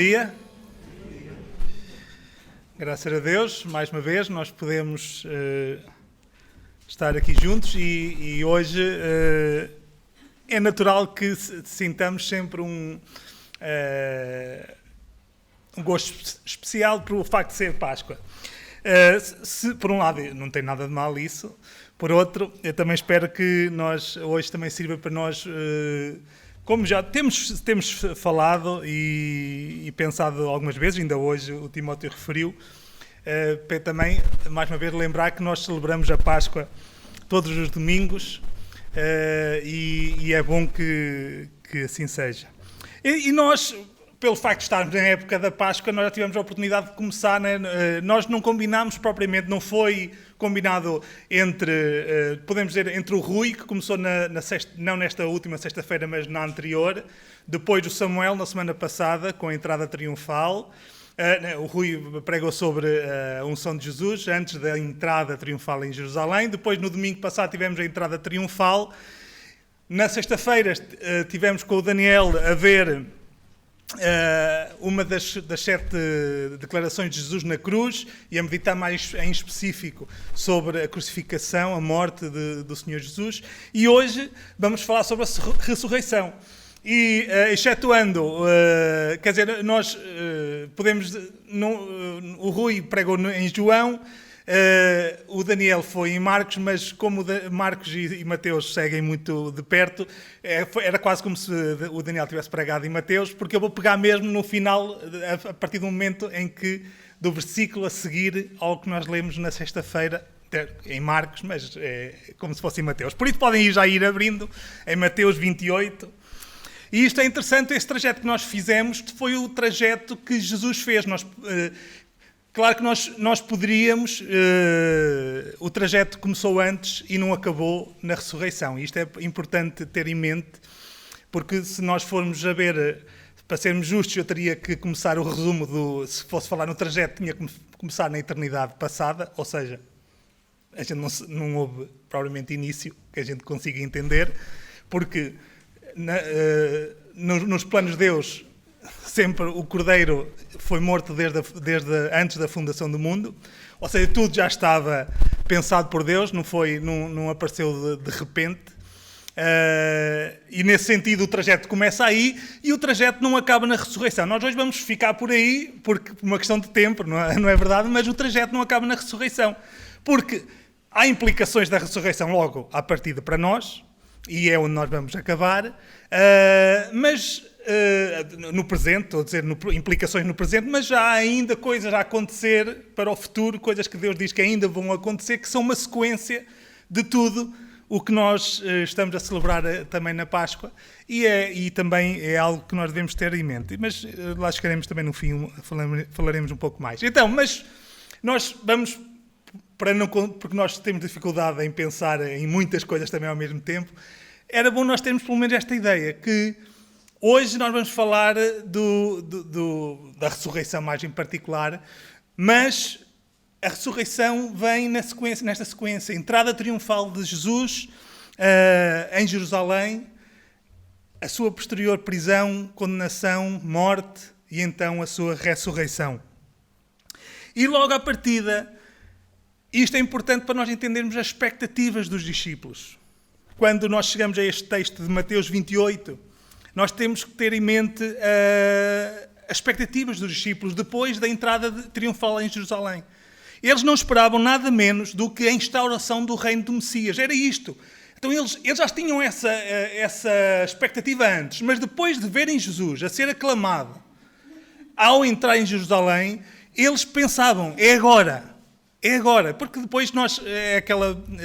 dia. Graças a Deus, mais uma vez, nós podemos estar aqui juntos e hoje é natural que sintamos sempre um gosto especial pelo facto de ser Páscoa. Por um lado, não tem nada de mal isso. Por outro, eu também espero que nós hoje também sirva para nós... Como já temos falado e pensado algumas vezes, ainda hoje o Timóteo referiu, para também, mais uma vez, lembrar que nós celebramos a Páscoa todos os domingos e é bom que assim seja. E nós, pelo facto de estarmos na época da Páscoa, nós já tivemos a oportunidade de começar, né? Nós não combinámos propriamente, não foi combinado podemos dizer, entre o Rui, que começou não nesta última sexta-feira, mas na anterior, depois o Samuel, na semana passada, com a entrada triunfal. O Rui pregou sobre a unção de Jesus, antes da entrada triunfal em Jerusalém. Depois, no domingo passado, tivemos a entrada triunfal. Na sexta-feira, tivemos com o Daniel a ver uma das 7 declarações de Jesus na cruz e a meditar mais em específico sobre a crucificação, a morte do Senhor Jesus. E hoje vamos falar sobre a ressurreição. E, excetuando, quer dizer, nós podemos... o Rui pregou em João, o Daniel foi em Marcos, mas como Marcos e Mateus seguem muito de perto, era quase como se o Daniel tivesse pregado em Mateus, porque eu vou pegar mesmo no final, a partir do momento em que, do versículo a seguir ao que nós lemos na sexta-feira, em Marcos, mas é como se fosse em Mateus. Por isso podem já ir abrindo em Mateus 28. E isto é interessante, esse trajeto que nós fizemos foi o trajeto que Jesus fez. Claro que nós poderíamos... o trajeto começou antes e não acabou na ressurreição. E isto é importante ter em mente, porque se nós formos a ver, para sermos justos, eu teria que começar o resumo se fosse falar no trajeto, tinha que começar na eternidade passada, ou seja, a gente não houve propriamente início, que a gente consiga entender, porque... nos planos de Deus, sempre o Cordeiro foi morto desde antes da fundação do mundo, ou seja, tudo já estava pensado por Deus, não apareceu de repente, e nesse sentido o trajeto começa aí e o trajeto não acaba na ressurreição. Nós hoje vamos ficar por aí, porque por uma questão de tempo, não é verdade, mas o trajeto não acaba na ressurreição, porque há implicações da ressurreição logo à partida para nós, e é onde nós vamos acabar, mas no presente, estou a dizer implicações no presente, mas já há ainda coisas a acontecer para o futuro, coisas que Deus diz que ainda vão acontecer, que são uma sequência de tudo o que nós estamos a celebrar também na Páscoa, e também é algo que nós devemos ter em mente. Mas lá chegaremos também no fim, falaremos um pouco mais. Então, mas nós vamos... porque nós temos dificuldade em pensar em muitas coisas também ao mesmo tempo, era bom nós termos pelo menos esta ideia, que hoje nós vamos falar da ressurreição mais em particular, mas a ressurreição vem nesta sequência, entrada triunfal de Jesus em Jerusalém, a sua posterior prisão, condenação, morte e então a sua ressurreição. E logo à partida... Isto é importante para nós entendermos as expectativas dos discípulos. Quando nós chegamos a este texto de Mateus 28, nós temos que ter em mente as expectativas dos discípulos depois da entrada triunfal em Jerusalém. Eles não esperavam nada menos do que a instauração do reino do Messias. Era isto. Então eles já tinham essa expectativa antes, mas depois de verem Jesus a ser aclamado, ao entrar em Jerusalém, eles pensavam, é agora. É agora, porque depois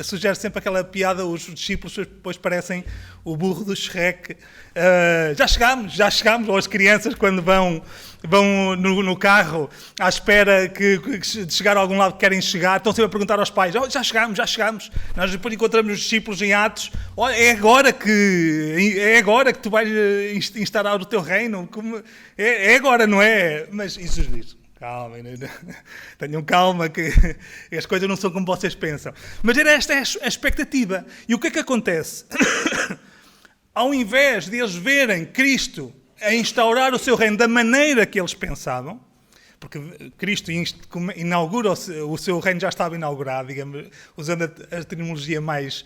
sugere sempre aquela piada, os discípulos depois parecem o burro do Shrek. Já chegámos, ou as crianças quando vão no carro à espera de chegar a algum lado que querem chegar, estão sempre a perguntar aos pais, já chegámos. Nós depois encontramos os discípulos em Atos, é agora que tu vais instaurar o teu reino, é agora, não é? Mas Jesus diz... Calma, tenham calma, que as coisas não são como vocês pensam. Mas era esta a expectativa. E o que é que acontece? Ao invés de eles verem Cristo a instaurar o seu reino da maneira que eles pensavam, porque Cristo inaugura o seu reino, já estava inaugurado, digamos, usando a terminologia mais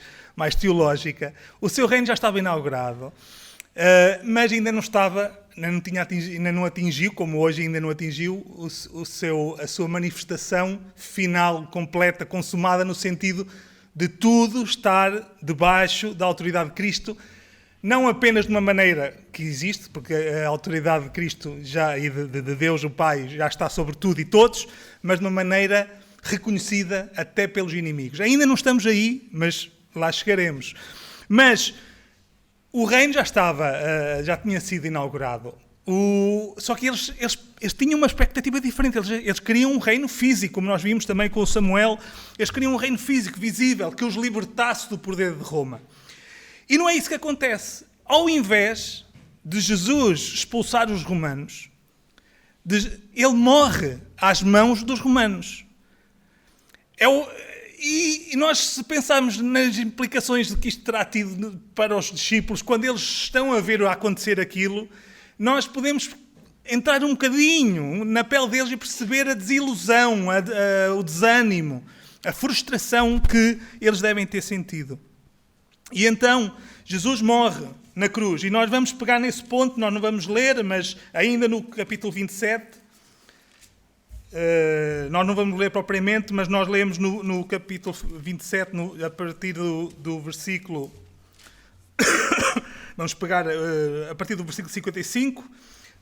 teológica, o seu reino já estava inaugurado, mas ainda não estava, ainda não atingiu, como hoje ainda não atingiu, a sua manifestação final, completa, consumada, no sentido de tudo estar debaixo da autoridade de Cristo, não apenas de uma maneira que existe, porque a autoridade de Cristo e de Deus o Pai já está sobre tudo e todos, mas de uma maneira reconhecida até pelos inimigos. Ainda não estamos aí, mas lá chegaremos. Mas o reino já tinha sido inaugurado. Só que eles tinham uma expectativa diferente. Eles queriam um reino físico, como nós vimos também com o Samuel. Eles queriam um reino físico, visível, que os libertasse do poder de Roma. E não é isso que acontece. Ao invés de Jesus expulsar os romanos, ele morre às mãos dos romanos. E nós, se pensarmos nas implicações de que isto terá tido para os discípulos, quando eles estão a ver acontecer aquilo, nós podemos entrar um bocadinho na pele deles e perceber a desilusão, o desânimo, a frustração que eles devem ter sentido. E então, Jesus morre na cruz. E nós vamos pegar nesse ponto, nós não vamos ler, mas ainda no capítulo 27, nós não vamos ler propriamente, mas nós lemos no capítulo 27, a partir do versículo... Vamos pegar a partir do versículo 55.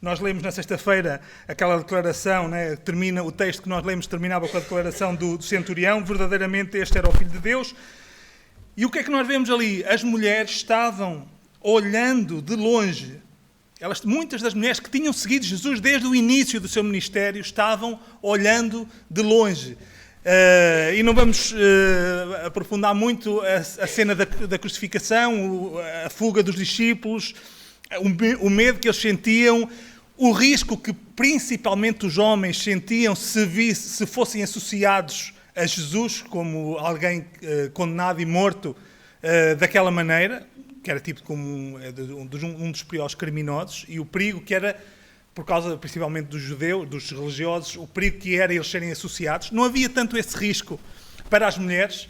Nós lemos na sexta-feira aquela declaração, né? O texto que nós lemos terminava com a declaração do centurião: verdadeiramente este era o Filho de Deus. E o que é que nós vemos ali? As mulheres estavam olhando de longe. Muitas das mulheres que tinham seguido Jesus desde o início do seu ministério estavam olhando de longe. E não vamos aprofundar muito a cena da crucificação, a fuga dos discípulos, o medo que eles sentiam, o risco que principalmente os homens sentiam se fossem associados a Jesus como alguém condenado e morto daquela maneira, que era tido como um dos piores criminosos, e o perigo que era, por causa principalmente dos judeus, dos religiosos, o perigo que era eles serem associados. Não havia tanto esse risco para as mulheres,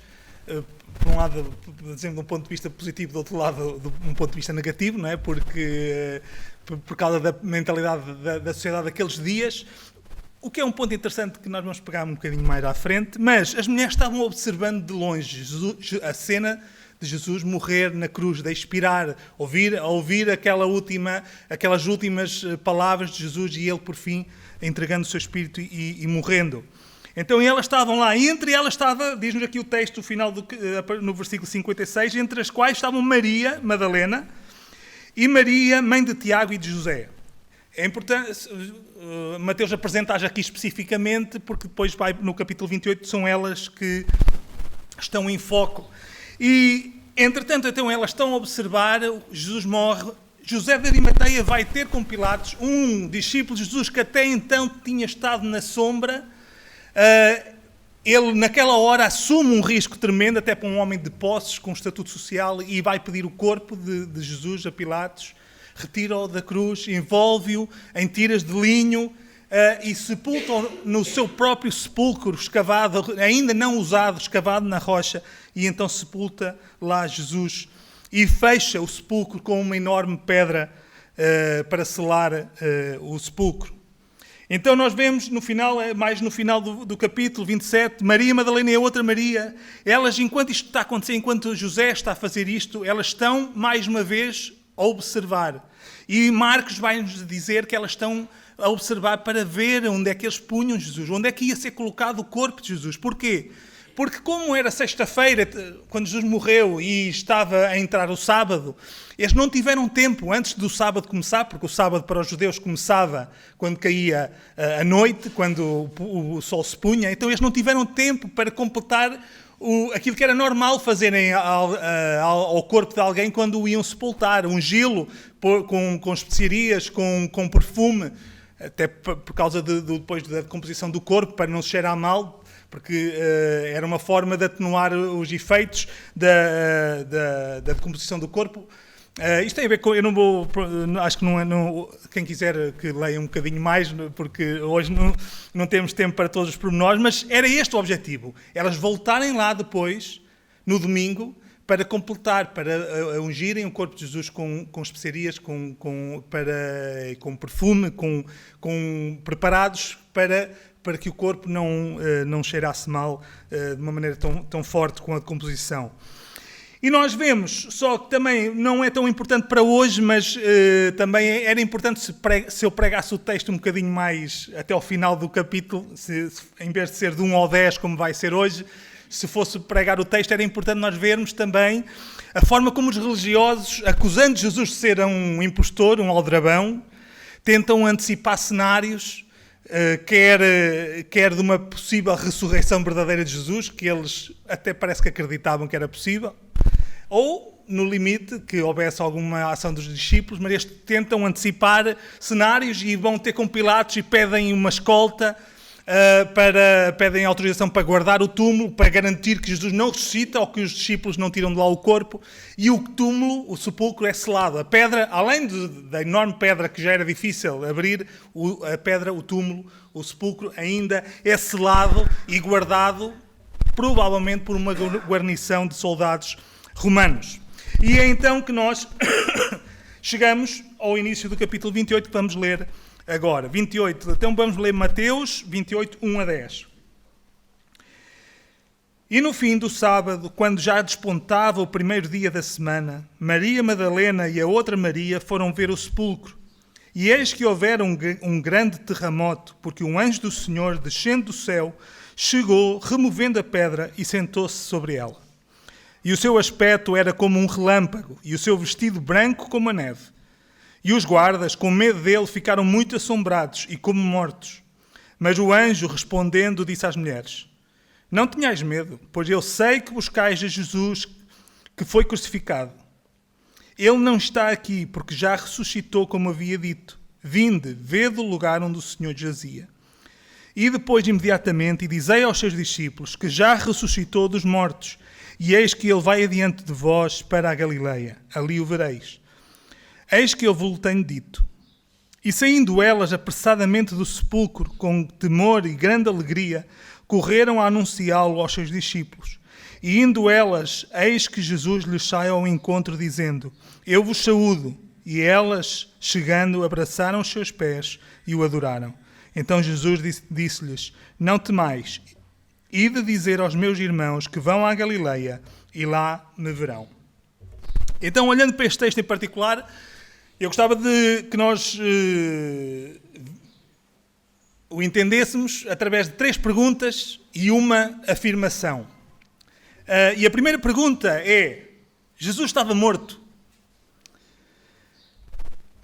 por um lado, dizendo de um ponto de vista positivo, do outro lado, de um ponto de vista negativo, não é? Porque por causa da mentalidade da sociedade daqueles dias. O que é um ponto interessante que nós vamos pegar um bocadinho mais à frente, mas as mulheres estavam observando de longe a cena de Jesus morrer na cruz, de expirar, ouvir aquelas últimas palavras de Jesus e ele, por fim, entregando o seu espírito e morrendo. Então elas estavam lá, e entre elas estava, diz-nos aqui o texto, no versículo 56, entre as quais estavam Maria Madalena e Maria, mãe de Tiago e de José. É importante, Mateus apresenta-as aqui especificamente, porque depois no capítulo 28 são elas que estão em foco. E, entretanto, então elas estão a observar, Jesus morre, José de Arimateia vai ter com Pilatos, um discípulo de Jesus que até então tinha estado na sombra. Ele, naquela hora, assume um risco tremendo, até para um homem de posses, com estatuto social, e vai pedir o corpo de Jesus a Pilatos, retira-o da cruz, envolve-o em tiras de linho e sepulta-o no seu próprio sepulcro, escavado, ainda não usado, escavado na rocha, e então sepulta lá Jesus e fecha o sepulcro com uma enorme pedra para selar o sepulcro. Então nós vemos mais no final do capítulo 27, Maria Madalena e a outra Maria, elas, enquanto isto está a acontecer, enquanto José está a fazer isto, elas estão, mais uma vez, a observar. E Marcos vai-nos dizer que elas estão a observar para ver onde é que eles punham Jesus, onde é que ia ser colocado o corpo de Jesus. Porquê? Porque como era sexta-feira, quando Jesus morreu e estava a entrar o sábado, eles não tiveram tempo antes do sábado começar, porque o sábado para os judeus começava quando caía a noite, quando o sol se punha, então eles não tiveram tempo para completar aquilo que era normal fazerem ao corpo de alguém quando o iam sepultar, ungí-lo com especiarias, com perfume, até por causa depois da decomposição do corpo, para não se cheirar mal, porque era uma forma de atenuar os efeitos da decomposição do corpo. Isto tem a ver com, eu não vou, acho que não é, quem quiser que leia um bocadinho mais, porque hoje não temos tempo para todos os pormenores, mas era este o objetivo, elas voltarem lá depois, no domingo, para completar, para ungirem o corpo de Jesus com especiarias, com perfume, preparados para que o corpo não cheirasse mal de uma maneira tão forte com a decomposição. E nós vemos, só que também não é tão importante para hoje, mas também era importante se eu pregasse o texto um bocadinho mais até ao final do capítulo, em vez de ser de 1 ao 10, como vai ser hoje, se fosse pregar o texto, era importante nós vermos também a forma como os religiosos, acusando Jesus de ser um impostor, um aldrabão, tentam antecipar cenários, quer de uma possível ressurreição verdadeira de Jesus, que eles até parece que acreditavam que era possível, ou, no limite, que houvesse alguma ação dos discípulos, mas eles tentam antecipar cenários e vão ter com Pilatos e pedem uma escolta, pedem autorização para guardar o túmulo, para garantir que Jesus não ressuscita ou que os discípulos não tiram de lá o corpo, e o túmulo, o sepulcro, é selado. A pedra, além da enorme pedra que já era difícil abrir, a pedra, o túmulo, o sepulcro, ainda é selado e guardado, provavelmente por uma guarnição de soldados romanos. E é então que nós chegamos ao início do capítulo 28, que vamos ler agora. 28, então vamos ler Mateus 28, 1 a 10. E no fim do sábado, quando já despontava o primeiro dia da semana, Maria Madalena e a outra Maria foram ver o sepulcro. E eis que houvera um grande terremoto, porque um anjo do Senhor, descendo do céu, chegou, removendo a pedra, e sentou-se sobre ela. E o seu aspecto era como um relâmpago, e o seu vestido branco como a neve. E os guardas, com medo dele, ficaram muito assombrados e como mortos. Mas o anjo, respondendo, disse às mulheres: Não tenhais medo, pois eu sei que buscais a Jesus, que foi crucificado. Ele não está aqui, porque já ressuscitou, como havia dito. Vinde, vede o lugar onde o Senhor jazia. E depois, imediatamente, e dizei aos seus discípulos que já ressuscitou dos mortos, e eis que ele vai adiante de vós para a Galileia. Ali o vereis. Eis que eu vos tenho dito. E saindo elas apressadamente do sepulcro, com temor e grande alegria, correram a anunciá-lo aos seus discípulos. E indo elas, eis que Jesus lhes sai ao encontro, dizendo: Eu vos saúdo. E elas, chegando, abraçaram os seus pés e o adoraram. Então Jesus disse-lhes: Não temais, ide dizer aos meus irmãos que vão à Galileia, e lá me verão. Então, olhando para este texto em particular, eu gostava de que nós o entendêssemos através de 3 perguntas e uma afirmação. E a primeira pergunta é: Jesus estava morto?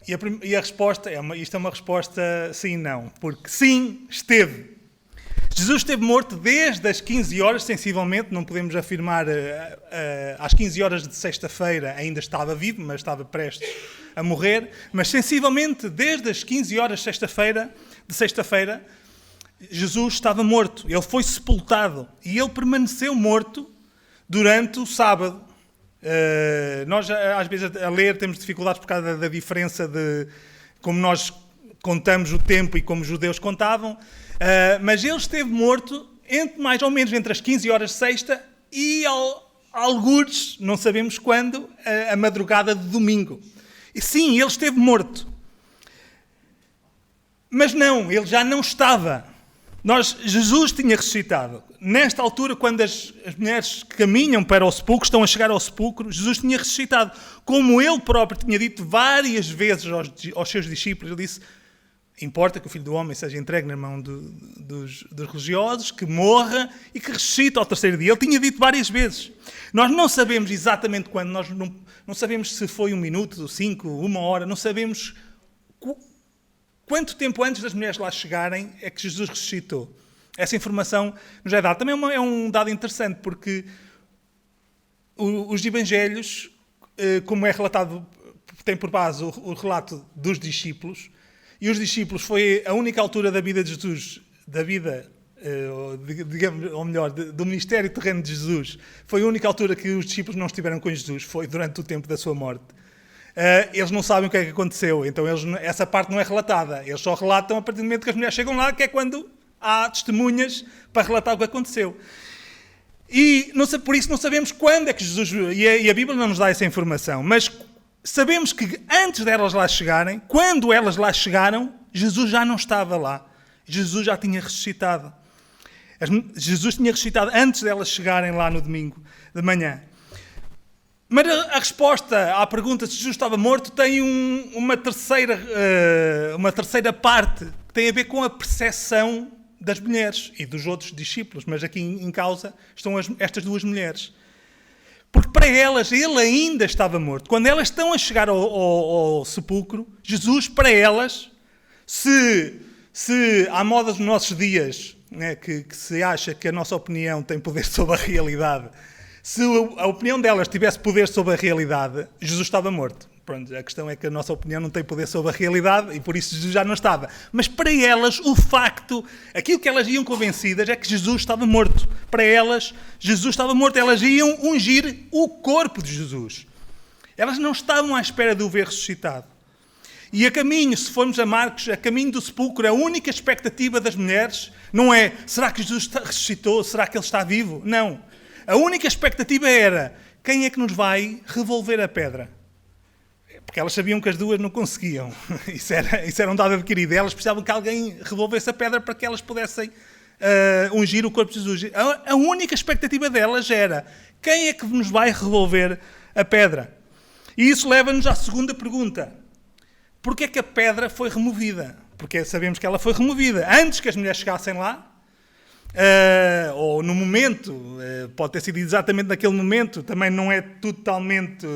E a resposta isto é uma resposta sim e não, porque sim, esteve. Jesus esteve morto desde as 15 horas, sensivelmente, não podemos afirmar, às 15 horas de sexta-feira ainda estava vivo, mas estava prestes a morrer, mas sensivelmente desde as 15 horas de sexta-feira, Jesus estava morto, ele foi sepultado e ele permaneceu morto durante o sábado. Nós, às vezes, a ler, temos dificuldades por causa da diferença de como nós contamos o tempo e como os judeus contavam, mas ele esteve morto mais ou menos entre as 15 horas de sexta e algures, não sabemos quando, a madrugada de domingo. E sim, ele esteve morto. Mas não, ele já não estava. Jesus tinha ressuscitado. Nesta altura, quando as mulheres caminham para o sepulcro, estão a chegar ao sepulcro, Jesus tinha ressuscitado. Como ele próprio tinha dito várias vezes aos seus discípulos, ele disse: importa que o Filho do Homem seja entregue na mão dos religiosos, que morra e que ressuscite ao terceiro dia. Ele tinha dito várias vezes. Nós não sabemos exatamente quando, nós não sabemos se foi 1 minuto, 5, 1 hora, não sabemos quanto tempo antes das mulheres lá chegarem é que Jesus ressuscitou. Essa informação nos é dada. Também é um dado interessante, porque os evangelhos, como é relatado, tem por base o relato dos discípulos, e os discípulos foi a única altura da vida de Jesus, do ministério terreno de Jesus, foi a única altura que os discípulos não estiveram com Jesus, foi durante o tempo da sua morte. eles não sabem o que é que aconteceu, então essa parte não é relatada. Eles só relatam a partir do momento que as mulheres chegam lá, que é quando há testemunhas para relatar o que aconteceu. E por isso não sabemos quando é que Jesus... E a Bíblia não nos dá essa informação, mas sabemos que antes delas lá chegarem, quando elas lá chegaram, Jesus já não estava lá. Jesus já tinha ressuscitado. Jesus tinha ressuscitado antes delas chegarem lá no domingo de manhã. Mas a resposta à pergunta se Jesus estava morto tem uma terceira parte, que tem a ver com a percepção das mulheres e dos outros discípulos, mas aqui em causa estão estas duas mulheres. Porque para elas ele ainda estava morto. Quando elas estão a chegar ao sepulcro, Jesus para elas, se à moda dos nossos dias, né, que se acha que a nossa opinião tem poder sobre a realidade, se a opinião delas tivesse poder sobre a realidade, Jesus estava morto. Pronto, a questão é que a nossa opinião não tem poder sobre a realidade e por isso Jesus já não estava. Mas para elas, o facto, aquilo que elas iam convencidas é que Jesus estava morto. Para elas, Jesus estava morto. Elas iam ungir o corpo de Jesus. Elas não estavam à espera de o ver ressuscitado. E a caminho, se formos a Marcos, a caminho do sepulcro, a única expectativa das mulheres não é: será que Jesus ressuscitou? Será que ele está vivo? Não. A única expectativa era: quem é que nos vai revolver a pedra? Porque elas sabiam que as duas não conseguiam. Isso era um dado adquirido. Elas precisavam que alguém revolvesse a pedra para que elas pudessem ungir o corpo de Jesus. A única expectativa delas era: quem é que nos vai revolver a pedra? E isso leva-nos à segunda pergunta. Porquê é que a pedra foi removida? Porque sabemos que ela foi removida antes que as mulheres chegassem lá, ou no momento, pode ter sido exatamente naquele momento, também não é totalmente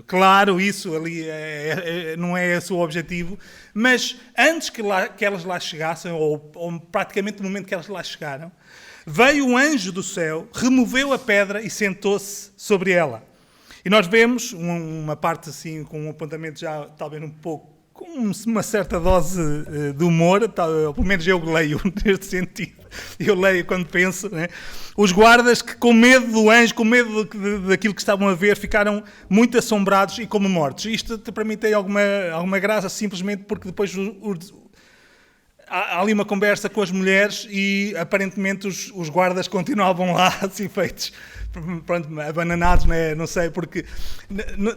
claro isso, ali não é esse o objetivo, mas antes que elas lá chegassem, ou praticamente no momento que elas lá chegaram, veio um anjo do céu, removeu a pedra e sentou-se sobre ela. E nós vemos uma parte assim, com um apontamento já talvez um pouco, com uma certa dose de humor, pelo menos eu leio neste sentido. Eu leio quando penso, né? Os guardas que, com medo do anjo, com medo daquilo que estavam a ver, ficaram muito assombrados e como mortos. Isto para mim tem alguma graça, simplesmente porque depois há ali uma conversa com as mulheres e aparentemente os guardas continuavam lá, assim feitos, pronto, abananados, né? Não sei, porque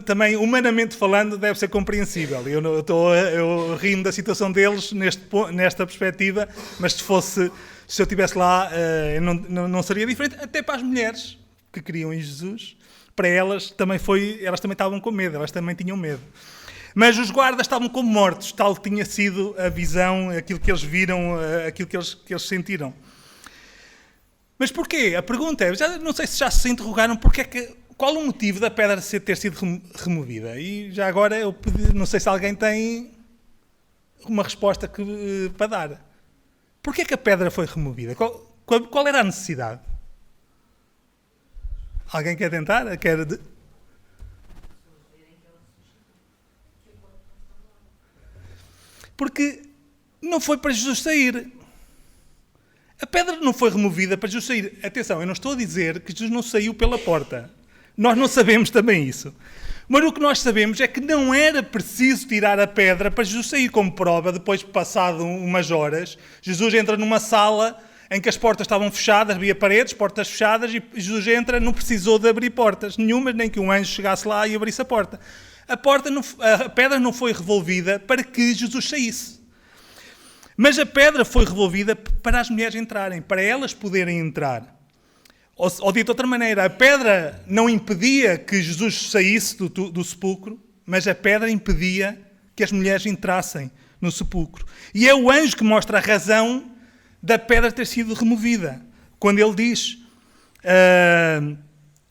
também, humanamente falando, deve ser compreensível. Eu rio da situação deles nesta perspectiva, mas se eu estivesse lá, não seria diferente. Até para as mulheres que criam em Jesus, para elas também estavam com medo, elas também tinham medo. Mas os guardas estavam como mortos, tal tinha sido a visão, aquilo que eles viram, aquilo que eles sentiram. Mas porquê? A pergunta é, não sei se já se interrogaram, qual o motivo da pedra ter sido removida? E já agora eu pedi, não sei se alguém tem uma resposta para dar. Porquê que a pedra foi removida? Qual era a necessidade? Alguém quer tentar? Porque não foi para Jesus sair. A pedra não foi removida para Jesus sair. Atenção, eu não estou a dizer que Jesus não saiu pela porta. Nós não sabemos também isso. Mas o que nós sabemos é que não era preciso tirar a pedra para Jesus sair. Como prova, depois, passado umas horas, Jesus entra numa sala em que as portas estavam fechadas, havia paredes, portas fechadas, e Jesus entra, não precisou de abrir portas nenhumas, nem que um anjo chegasse lá e abrisse a porta. A pedra não foi revolvida para que Jesus saísse. Mas a pedra foi revolvida para as mulheres entrarem, para elas poderem entrar. Ou dito de outra maneira, a pedra não impedia que Jesus saísse do sepulcro, mas a pedra impedia que as mulheres entrassem no sepulcro. E é o anjo que mostra a razão da pedra ter sido removida. Quando ele diz,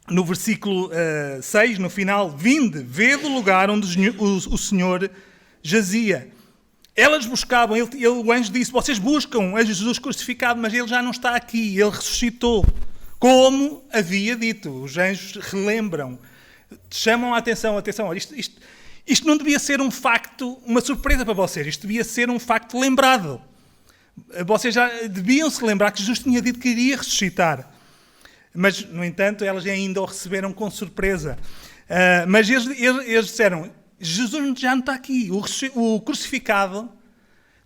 no versículo 6, no final, vinde, vede o lugar onde o Senhor jazia. Elas buscavam, o anjo disse, vocês buscam a Jesus crucificado, mas ele já não está aqui, ele ressuscitou. Como havia dito, os anjos relembram, chamam a atenção, olha, isto não devia ser um facto, uma surpresa para vocês, isto devia ser um facto lembrado. Vocês já deviam se lembrar que Jesus tinha dito que iria ressuscitar. Mas, no entanto, elas ainda o receberam com surpresa. Mas eles disseram, Jesus já não está aqui, o crucificado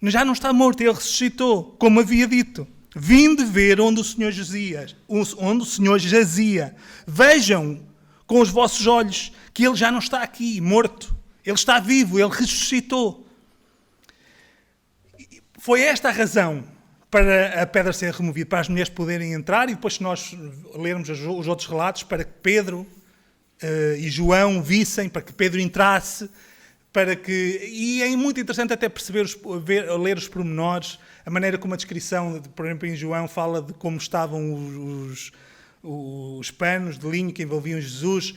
já não está morto, ele ressuscitou, como havia dito. Vinde ver onde o Senhor jazia. Vejam com os vossos olhos que ele já não está aqui, morto. Ele está vivo, ele ressuscitou. Foi esta a razão para a pedra ser removida, para as mulheres poderem entrar, e depois, se nós lermos os outros relatos, para que Pedro e João vissem, para que Pedro entrasse, e é muito interessante até perceber, ler os pormenores, a maneira como a descrição, por exemplo, em João, fala de como estavam os panos de linho que envolviam Jesus.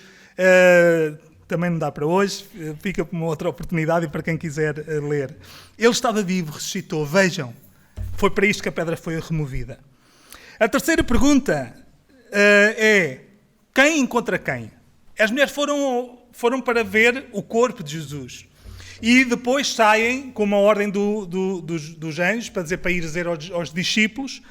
Também não dá para hoje, fica para uma outra oportunidade e para quem quiser ler. Ele estava vivo, ressuscitou, vejam. Foi para isto que a pedra foi removida. A terceira pergunta é, quem encontra quem? As mulheres foram para ver o corpo de Jesus. E depois saem com uma ordem dos anjos, para ir dizer aos discípulos.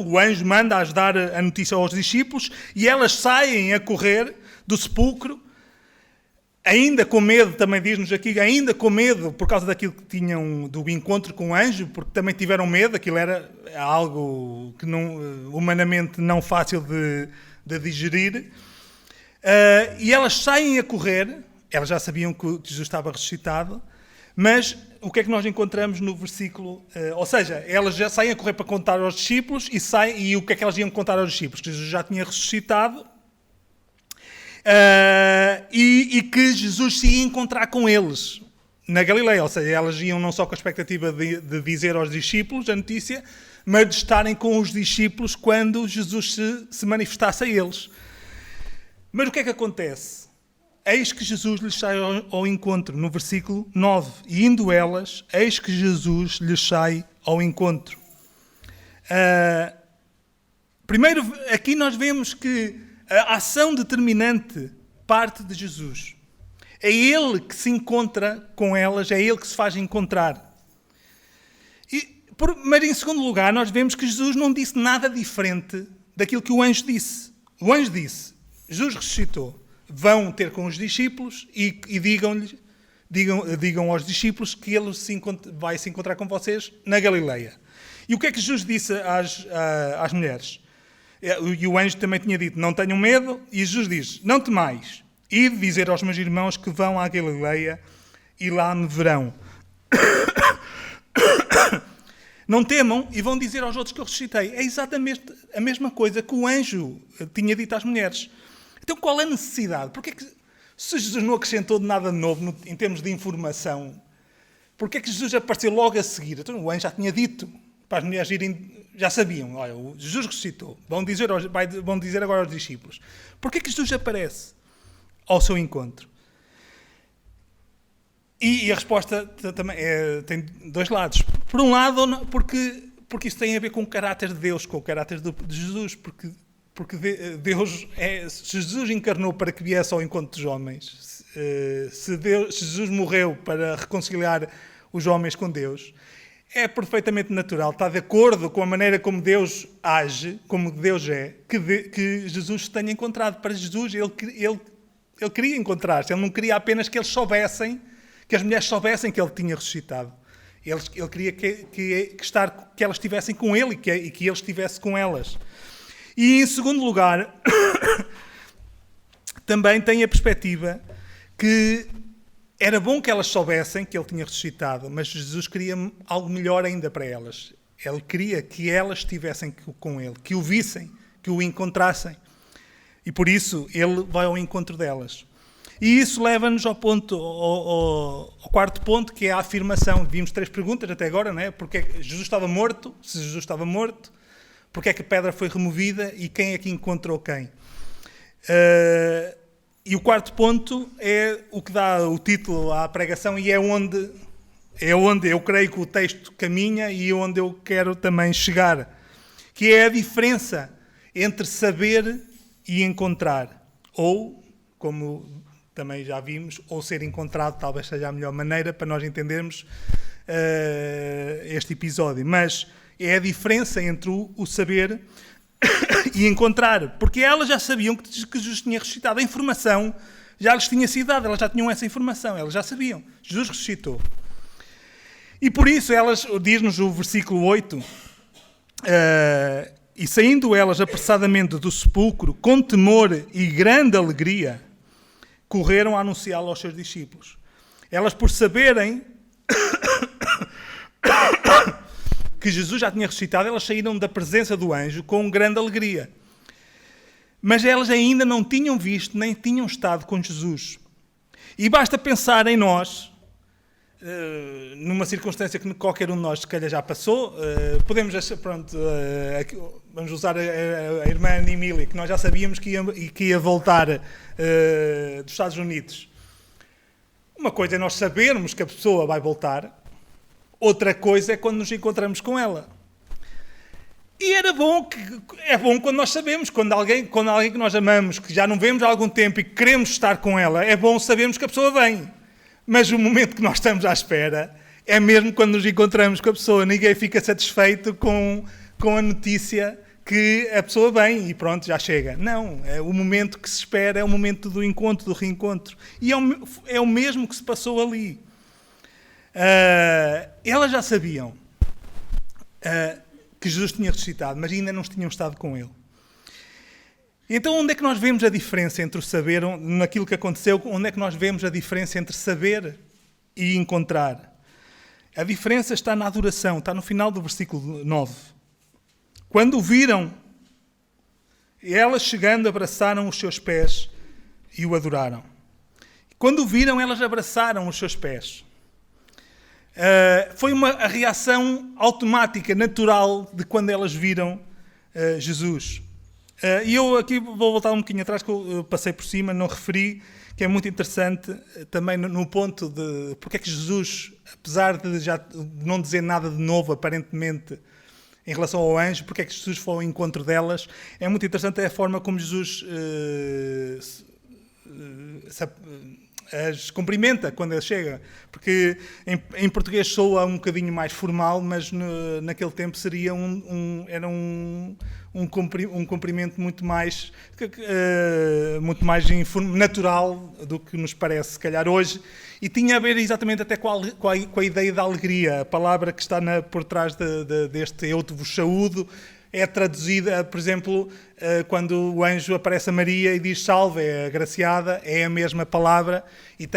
O anjo manda-as dar a notícia aos discípulos e elas saem a correr do sepulcro, ainda com medo, também diz-nos aqui, ainda com medo por causa daquilo que tinham, do encontro com o anjo, porque também tiveram medo, aquilo era algo que humanamente não fácil de digerir. E elas saem a correr, elas já sabiam que Jesus estava ressuscitado, mas o que é que nós encontramos no versículo? Ou seja, elas já saem a correr para contar aos discípulos e o que é que elas iam contar aos discípulos? Que Jesus já tinha ressuscitado e que Jesus se ia encontrar com eles na Galileia. Ou seja, elas iam não só com a expectativa de dizer aos discípulos a notícia, mas de estarem com os discípulos quando Jesus se manifestasse a eles. Mas o que é que acontece? Eis que Jesus lhes sai ao encontro, no versículo 9. E indo elas, eis que Jesus lhes sai ao encontro. Primeiro, aqui nós vemos que a ação determinante parte de Jesus. É Ele que se encontra com elas, é Ele que se faz encontrar. Mas em segundo lugar, nós vemos que Jesus não disse nada diferente daquilo que o anjo disse. O anjo disse, Jesus ressuscitou. Vão ter com os discípulos e digam aos discípulos que ele vai se encontrar com vocês na Galileia. E o que é que Jesus disse às mulheres? E o anjo também tinha dito, não tenham medo, e Jesus diz, não temais, ide dizer aos meus irmãos que vão à Galileia e lá me verão. Não temam e vão dizer aos outros que eu ressuscitei. É exatamente a mesma coisa que o anjo tinha dito às mulheres. Então qual é a necessidade? Porque é que, se Jesus não acrescentou de nada de novo em termos de informação, porque é que Jesus apareceu logo a seguir? Então o anjo já tinha dito para as mulheres irem, já sabiam, olha, Jesus ressuscitou, vão dizer agora aos discípulos. Porque é que Jesus aparece ao seu encontro? E a resposta também tem dois lados. Por um lado, porque isso tem a ver com o caráter de Deus, com o caráter de Jesus, porque Deus se Jesus encarnou para que viesse ao encontro dos homens, se Jesus morreu para reconciliar os homens com Deus, é perfeitamente natural, está de acordo com a maneira como Deus age, como Deus é, que Jesus se tenha encontrado. Para Jesus, ele queria encontrar-se, ele não queria apenas que eles soubessem, que as mulheres soubessem que ele tinha ressuscitado. Ele queria que elas estivessem com ele e que ele estivesse com elas. E, em segundo lugar, também tem a perspectiva que era bom que elas soubessem que ele tinha ressuscitado, mas Jesus queria algo melhor ainda para elas. Ele queria que elas estivessem com ele, que o vissem, que o encontrassem. E por isso ele vai ao encontro delas. E isso leva-nos ao quarto ponto, que é a afirmação. Vimos 3 perguntas até agora, não é? Porque é que Jesus estava morto? Se Jesus estava morto, porque é que a pedra foi removida e quem é que encontrou quem? E o quarto ponto é o que dá o título à pregação e é onde eu creio que o texto caminha e onde eu quero também chegar, que é a diferença entre saber e encontrar, ou, como também já vimos, ou ser encontrado talvez seja a melhor maneira para nós entendermos este episódio, mas é a diferença entre o saber e encontrar, porque elas já sabiam que Jesus tinha ressuscitado. A informação já lhes tinha sido dada, elas já tinham essa informação, elas já sabiam. Jesus ressuscitou. E por isso, elas, diz-nos o versículo 8, e saindo elas apressadamente do sepulcro, com temor e grande alegria, correram a anunciá-lo aos seus discípulos. Elas, por saberem que Jesus já tinha ressuscitado, elas saíram da presença do anjo com grande alegria. Mas elas ainda não tinham visto, nem tinham estado com Jesus. E basta pensar em nós, numa circunstância que qualquer um de nós, se calhar, já passou. Podemos, pronto, vamos usar a irmã Emília, que nós já sabíamos que ia voltar dos Estados Unidos. Uma coisa é nós sabermos que a pessoa vai voltar, outra coisa é quando nos encontramos com ela. E é bom quando nós sabemos, quando alguém que nós amamos, que já não vemos há algum tempo e queremos estar com ela, é bom sabermos que a pessoa vem. Mas o momento que nós estamos à espera é mesmo quando nos encontramos com a pessoa. Ninguém fica satisfeito com a notícia que a pessoa vem e pronto, já chega. Não, o momento que se espera é o momento do encontro, do reencontro. E é o mesmo que se passou ali. Elas já sabiam que Jesus tinha ressuscitado, mas ainda não tinham estado com ele. Então, onde é que nós vemos a diferença entre o saber, naquilo que aconteceu, onde é que nós vemos a diferença entre saber e encontrar? A diferença está na adoração, está no final do versículo 9. Quando o viram, elas chegando abraçaram os seus pés e o adoraram. Quando o viram, elas abraçaram os seus pés. Foi a reação automática, natural, de quando elas viram Jesus. E eu aqui vou voltar um bocadinho atrás, que eu passei por cima, não referi, que é muito interessante também no ponto de porque é que Jesus, apesar de já não dizer nada de novo, aparentemente, em relação ao anjo, porque é que Jesus foi ao encontro delas. É muito interessante a forma como Jesus as cumprimenta quando ele chega, porque em português soa um bocadinho mais formal, mas naquele tempo seria um cumprimento muito mais natural do que nos parece, se calhar, hoje, e tinha a ver exatamente até com a ideia da alegria. A palavra que está por trás deste eu te vos saúdo é traduzida, por exemplo, quando o anjo aparece a Maria e diz salve, é agraciada, é a mesma palavra, e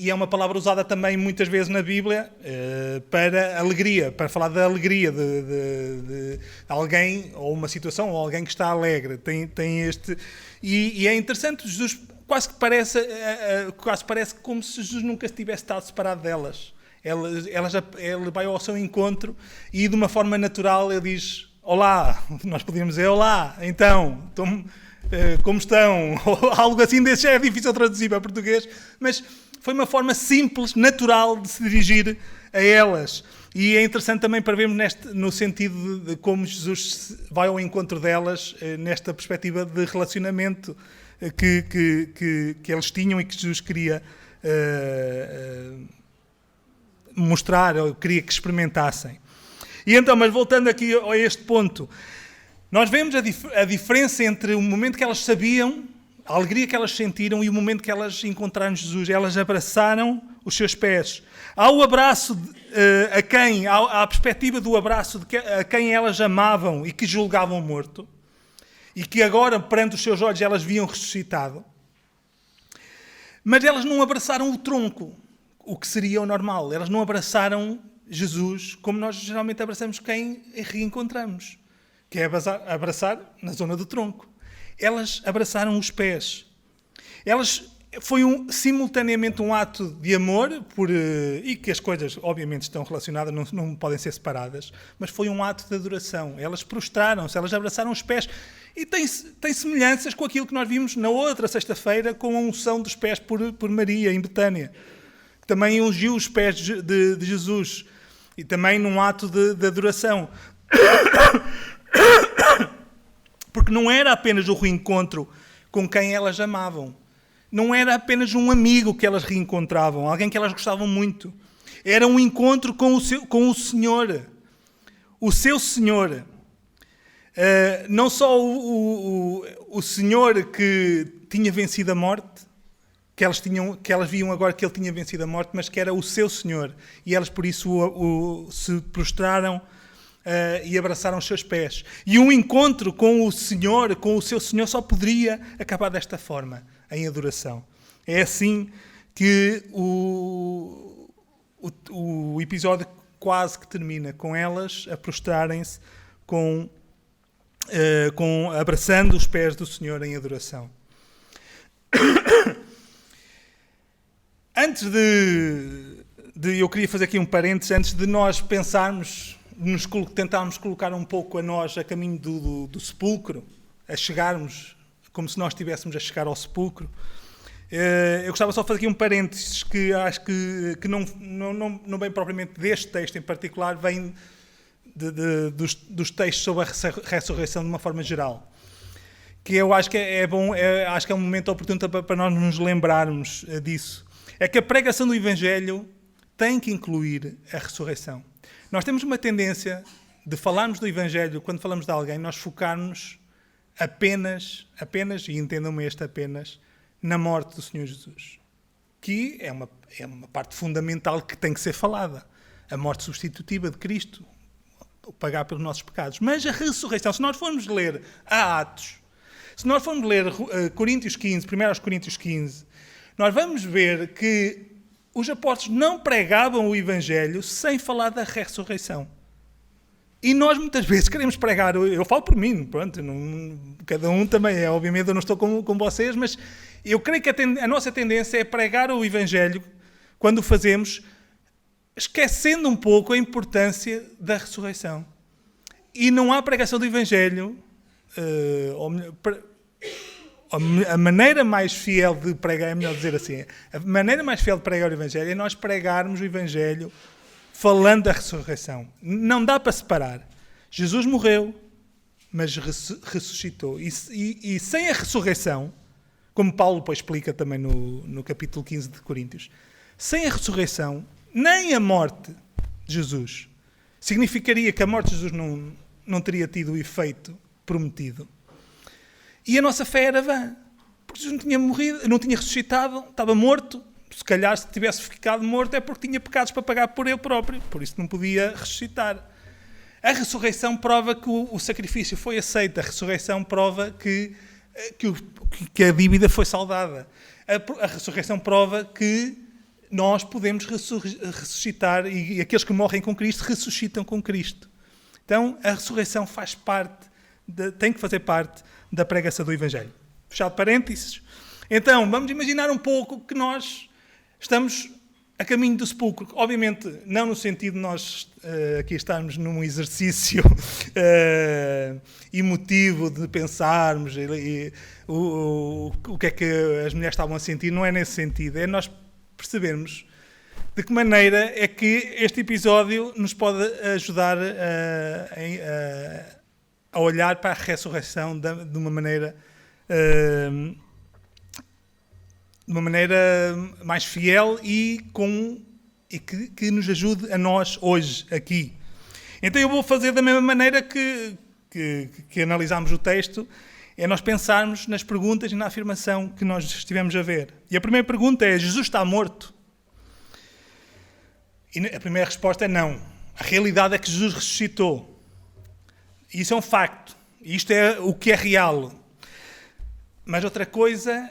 é uma palavra usada também muitas vezes na Bíblia para alegria, para falar da alegria de alguém, ou uma situação, ou alguém que está alegre. Tem este... E é interessante, Jesus quase parece como se Jesus nunca tivesse estado separado delas. Ele vai ao seu encontro e de uma forma natural ele diz olá, nós podíamos dizer olá, então, como estão? Algo assim desse já é difícil traduzir para português, mas foi uma forma simples, natural de se dirigir a elas. E é interessante também para vermos no sentido de como Jesus vai ao encontro delas, nesta perspectiva de relacionamento que eles tinham e que Jesus queria mostrar, ou queria que experimentassem. E então, mas voltando aqui a este ponto, nós vemos a diferença entre o momento que elas sabiam, a alegria que elas sentiram, e o momento que elas encontraram Jesus. Elas abraçaram os seus pés. Há o abraço há a perspectiva do abraço a quem elas amavam e que julgavam morto, e que agora, perante os seus olhos, elas viam ressuscitado. Mas elas não abraçaram o tronco, o que seria o normal. Elas não abraçaram Jesus como nós geralmente abraçamos quem reencontramos, que é abraçar na zona do tronco. Elas abraçaram os pés. Foi simultaneamente um ato de amor, e que as coisas obviamente estão relacionadas, não podem ser separadas, mas foi um ato de adoração. Elas prostraram-se, elas abraçaram os pés. E tem semelhanças com aquilo que nós vimos na outra sexta-feira com a unção dos pés por Maria, em Betânia, que também ungiu os pés de Jesus, e também num ato de adoração. Porque não era apenas o reencontro com quem elas amavam. Não era apenas um amigo que elas reencontravam, alguém que elas gostavam muito. Era um encontro com o Senhor, o seu Senhor. Não só o Senhor que tinha vencido a morte, que elas viam agora que ele tinha vencido a morte, mas que era o seu Senhor. E elas por isso se prostraram e abraçaram os seus pés. E um encontro com o Senhor, com o seu Senhor, só poderia acabar desta forma, em adoração. É assim que o episódio quase que termina, com elas a prostrarem-se, abraçando os pés do Senhor em adoração. Antes eu queria fazer aqui um parênteses, antes de nós pensarmos, tentarmos colocar um pouco a nós a caminho do sepulcro, a chegarmos, como se nós estivéssemos a chegar ao sepulcro, eu gostava só de fazer aqui um parênteses que acho que não vem propriamente deste texto em particular, vem dos textos sobre a ressurreição de uma forma geral. Que eu acho que é bom, acho que é um momento oportuno para nós nos lembrarmos disso. É que a pregação do Evangelho tem que incluir a ressurreição. Nós temos uma tendência de falarmos do Evangelho, quando falamos de alguém, nós focarmos apenas, e entendam-me apenas, na morte do Senhor Jesus. Que é uma parte fundamental que tem que ser falada. A morte substitutiva de Cristo, o pagar pelos nossos pecados. Mas a ressurreição, se nós formos ler a Atos, se nós formos ler Coríntios 15, 1 Coríntios 15, nós vamos ver que os apóstolos não pregavam o Evangelho sem falar da ressurreição. E nós muitas vezes queremos pregar, eu falo por mim, pronto, cada um também é, obviamente eu não estou com vocês, mas eu creio que a nossa tendência é pregar o Evangelho, quando o fazemos, esquecendo um pouco a importância da ressurreição. E não há pregação do Evangelho, a maneira mais fiel de pregar, é melhor dizer assim, a maneira mais fiel de pregar o Evangelho é nós pregarmos o Evangelho falando da ressurreição. Não dá para separar. Jesus morreu, mas ressuscitou. E sem a ressurreição, como Paulo depois explica também no capítulo 15 de Coríntios, sem a ressurreição, nem a morte de Jesus significaria que a morte de Jesus não teria tido o efeito prometido. E a nossa fé era vã, porque Jesus não tinha morrido, não tinha ressuscitado, estava morto. Se calhar, se tivesse ficado morto, é porque tinha pecados para pagar por ele próprio, por isso não podia ressuscitar. A ressurreição prova que o sacrifício foi aceito, a ressurreição prova que a dívida foi saldada. A ressurreição prova que nós podemos ressuscitar e aqueles que morrem com Cristo ressuscitam com Cristo. Então, a ressurreição faz parte, tem que fazer parte da pregação do Evangelho. Fechado parênteses. Então, vamos imaginar um pouco que nós estamos a caminho do sepulcro. Obviamente, não no sentido de nós aqui estarmos num exercício emotivo de pensarmos o que é que as mulheres estavam a sentir. Não é nesse sentido. É nós percebermos de que maneira é que este episódio nos pode ajudar a olhar para a ressurreição de uma maneira mais fiel e que nos ajude a nós hoje, aqui. Então eu vou fazer da mesma maneira que analisámos o texto, é nós pensarmos nas perguntas e na afirmação que nós estivemos a ver. E a primeira pergunta é: Jesus está morto? E a primeira resposta é não. A realidade é que Jesus ressuscitou. E isso é um facto. Isto é o que é real. Mas outra coisa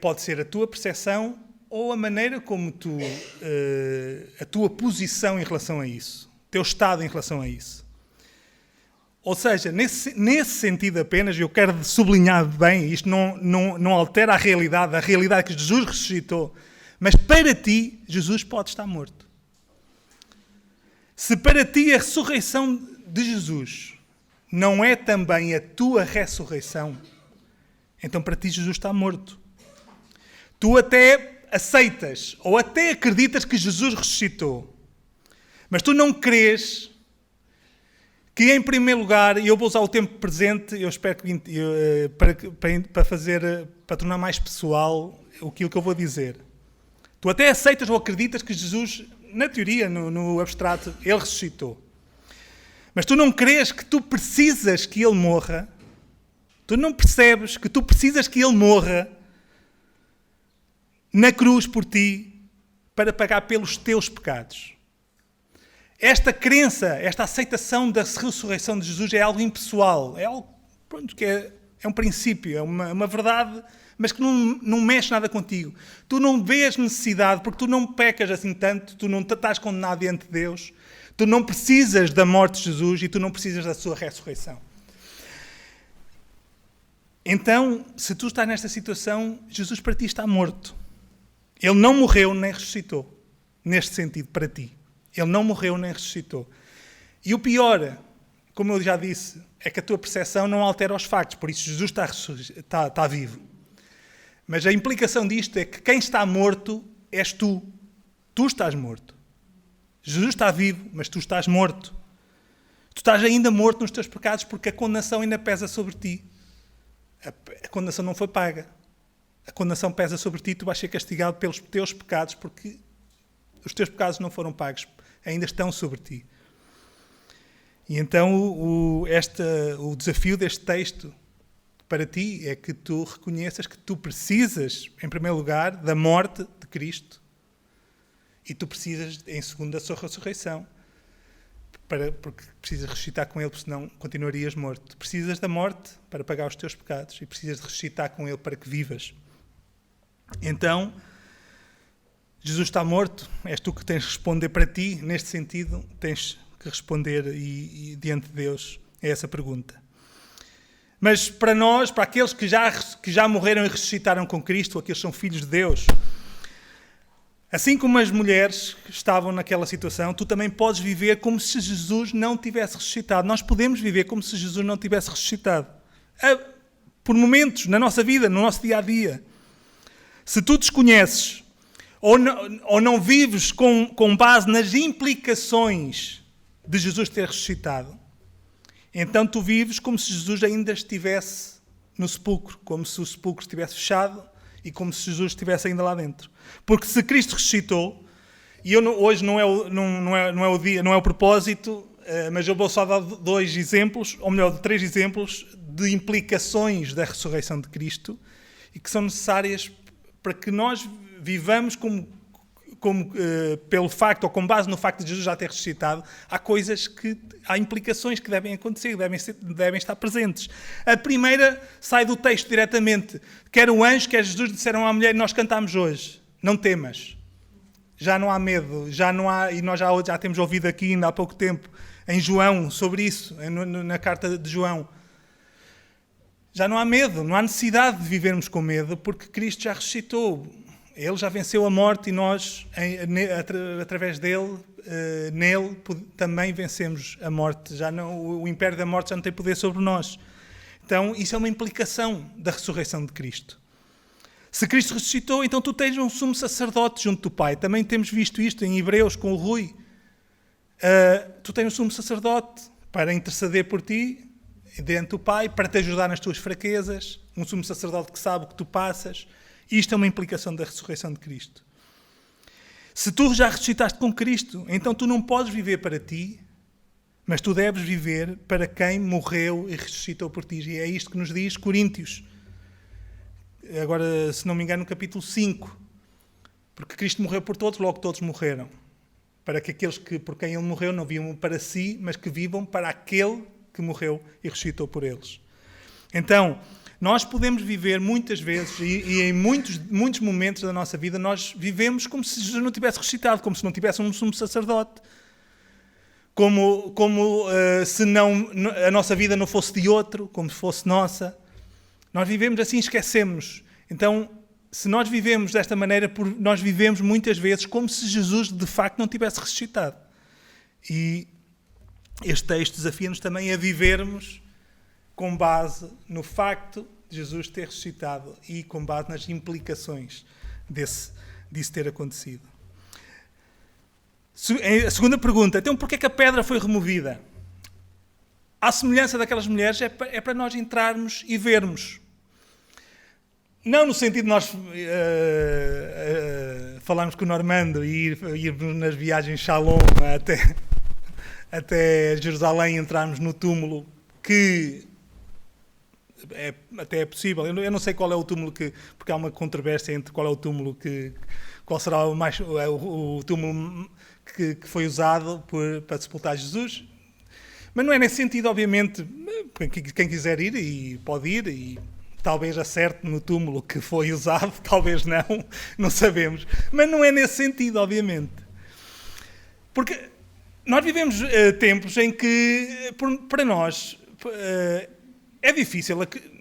pode ser a tua percepção ou a maneira como a tua posição em relação a isso. O teu estado em relação a isso. Ou seja, nesse sentido apenas, eu quero sublinhar bem, isto não altera a realidade que Jesus ressuscitou. Mas para ti, Jesus pode estar morto. Se para ti a ressurreição de Jesus não é também a tua ressurreição, então para ti Jesus está morto. Tu até aceitas ou até acreditas que Jesus ressuscitou, mas tu não crês que, em primeiro lugar, e eu vou usar o tempo presente, eu espero que para tornar mais pessoal aquilo que eu vou dizer. Tu até aceitas ou acreditas que Jesus, na teoria, no abstrato, ele ressuscitou. Mas tu não crês que tu precisas que ele morra. Tu não percebes que tu precisas que ele morra na cruz por ti para pagar pelos teus pecados. Esta crença, esta aceitação da ressurreição de Jesus é algo impessoal. É algo que é um princípio, é uma verdade, mas que não mexe nada contigo. Tu não vês necessidade, porque tu não pecas assim tanto, tu não estás condenado diante de Deus, tu não precisas da morte de Jesus e tu não precisas da sua ressurreição. Então, se tu estás nesta situação, Jesus para ti está morto. Ele não morreu nem ressuscitou, neste sentido, para ti. Ele não morreu nem ressuscitou. E o pior, como eu já disse, é que a tua percepção não altera os factos, por isso Jesus está vivo. Mas a implicação disto é que quem está morto és tu. Tu estás morto. Jesus está vivo, mas tu estás morto. Tu estás ainda morto nos teus pecados porque a condenação ainda pesa sobre ti. A condenação não foi paga. A condenação pesa sobre ti e tu vais ser castigado pelos teus pecados porque os teus pecados não foram pagos, ainda estão sobre ti. E então o desafio deste texto para ti é que tu reconheças que tu precisas, em primeiro lugar, da morte de Cristo e tu precisas, em segundo, da sua ressurreição. Porque precisas ressuscitar com ele, porque senão continuarias morto. Precisas da morte para pagar os teus pecados e precisas de ressuscitar com ele para que vivas. Então, Jesus está morto, és tu que tens de responder para ti, neste sentido, tens que responder e diante de Deus a essa pergunta. Mas para nós, para aqueles que já morreram e ressuscitaram com Cristo, aqueles que são filhos de Deus, assim como as mulheres que estavam naquela situação, tu também podes viver como se Jesus não tivesse ressuscitado. Nós podemos viver como se Jesus não tivesse ressuscitado. Por momentos, na nossa vida, no nosso dia-a-dia. Se tu desconheces ou não vives com base nas implicações de Jesus ter ressuscitado, então tu vives como se Jesus ainda estivesse no sepulcro, como se o sepulcro estivesse fechado e como se Jesus estivesse ainda lá dentro. Porque se Cristo ressuscitou, e hoje não é o dia, não é o propósito, mas eu vou só dar 2 exemplos, ou melhor, 3 exemplos de implicações da ressurreição de Cristo e que são necessárias para que nós vivamos pelo facto, ou com base no facto de Jesus já ter ressuscitado, há implicações que devem acontecer, devem estar presentes. A primeira sai do texto diretamente. Quer o anjo, quer Jesus disseram à mulher, nós cantámos hoje, não temas. Já não há medo, já não há, e nós já temos ouvido aqui ainda há pouco tempo, em João, sobre isso, na carta de João. Já não há medo, não há necessidade de vivermos com medo, porque Cristo já ressuscitou. Ele já venceu a morte e nós, através dele, nele, também vencemos a morte. O império da morte já não tem poder sobre nós. Então, isso é uma implicação da ressurreição de Cristo. Se Cristo ressuscitou, então tu tens um sumo sacerdote junto do Pai. Também temos visto isto em Hebreus com o Rui. Tu tens um sumo sacerdote para interceder por ti, diante do Pai, para te ajudar nas tuas fraquezas. Um sumo sacerdote que sabe o que tu passas. Isto é uma implicação da ressurreição de Cristo. Se tu já ressuscitaste com Cristo, então tu não podes viver para ti, mas tu deves viver para quem morreu e ressuscitou por ti. E é isto que nos diz Coríntios. Agora, se não me engano, no capítulo 5. Porque Cristo morreu por todos, logo todos morreram. Para que aqueles por quem ele morreu não vivam para si, mas que vivam para aquele que morreu e ressuscitou por eles. Então, nós podemos viver muitas vezes, e em muitos momentos da nossa vida, nós vivemos como se Jesus não tivesse ressuscitado, como se não tivesse um sumo sacerdote. Como se a nossa vida não fosse de outro, como se fosse nossa. Nós vivemos assim, esquecemos. Então, se nós vivemos desta maneira, nós vivemos muitas vezes como se Jesus de facto não tivesse ressuscitado. E este texto desafia-nos também a vivermos com base no facto de Jesus ter ressuscitado e com base nas implicações disso ter acontecido. A segunda pergunta, então porquê que a pedra foi removida? À semelhança daquelas mulheres, é para nós entrarmos e vermos. Não no sentido de nós falarmos com o Normando e irmos nas viagens Shalom até Jerusalém, entrarmos no túmulo, que até é possível. Eu não sei qual é o túmulo porque há uma controvérsia entre qual é o túmulo qual será o túmulo que foi usado para sepultar Jesus. Mas não é nesse sentido, obviamente. Quem quiser ir, e pode ir, e talvez acerte no túmulo que foi usado, talvez não sabemos. Mas não é nesse sentido, obviamente. Porque nós vivemos tempos em que, para nós, é difícil,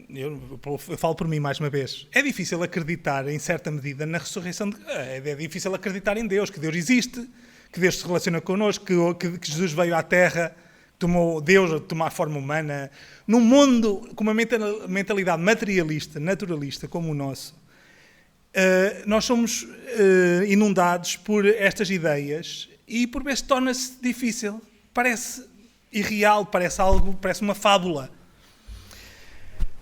eu falo por mim mais uma vez, é difícil acreditar em certa medida na ressurreição, é difícil acreditar em Deus, que Deus existe, que Deus se relaciona connosco, que Jesus veio à Terra, Deus tomou a forma humana, num mundo com uma mentalidade materialista, naturalista como o nosso. Nós somos inundados por estas ideias e por vezes torna-se difícil, parece irreal, parece uma fábula.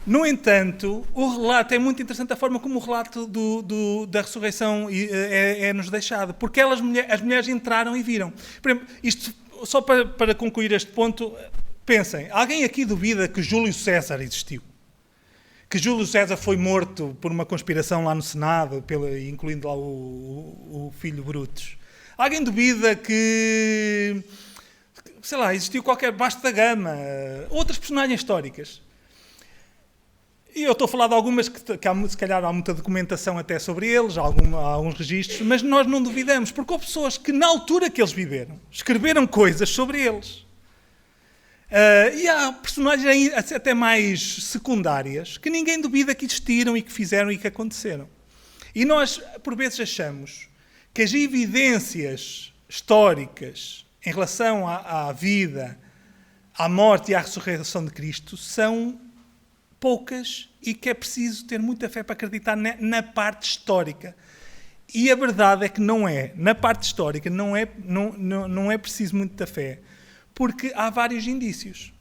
No entanto, o relato é muito interessante, a forma como o relato da ressurreição é-nos deixado, porque as mulheres entraram e viram. Por exemplo, isto, só para concluir este ponto, pensem, alguém aqui duvida que Júlio César existiu? Que Júlio César foi morto por uma conspiração lá no Senado, incluindo lá o filho Brutus? Alguém duvida que, sei lá, existiu qualquer Vasco da Gama, outras personagens históricas? E eu estou a falar de algumas que se calhar há muita documentação até sobre eles, há alguns registros, mas nós não duvidamos, porque houve pessoas que na altura que eles viveram, escreveram coisas sobre eles. E há personagens até mais secundárias que ninguém duvida que existiram e que fizeram e que aconteceram. E nós, por vezes, achamos que as evidências históricas em relação à vida, à morte e à ressurreição de Cristo são poucas e que é preciso ter muita fé para acreditar na parte histórica. E a verdade é que não é. Na parte histórica não é preciso muita fé, porque há vários indícios.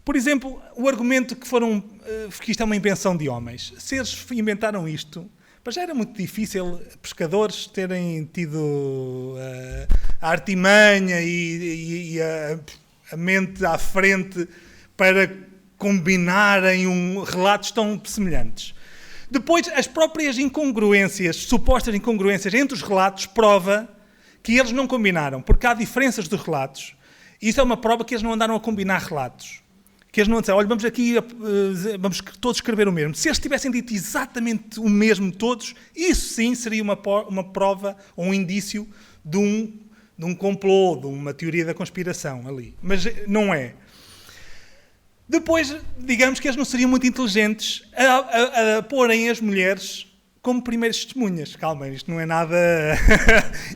Por exemplo, o argumento que isto é uma invenção de homens. Se eles inventaram isto, já era muito difícil pescadores terem tido a artimanha e a mente à frente para combinarem relatos tão semelhantes. Depois, as próprias supostas incongruências entre os relatos, prova que eles não combinaram, porque há diferenças dos relatos. Isso é uma prova que eles não andaram a combinar relatos. Que eles não disseram, olha, vamos todos escrever o mesmo. Se eles tivessem dito exatamente o mesmo todos, isso sim seria uma prova ou um indício de um complô, de uma teoria da conspiração ali. Mas não é. Depois, digamos que eles não seriam muito inteligentes a porem as mulheres como primeiras testemunhas. Calma, isto não é nada...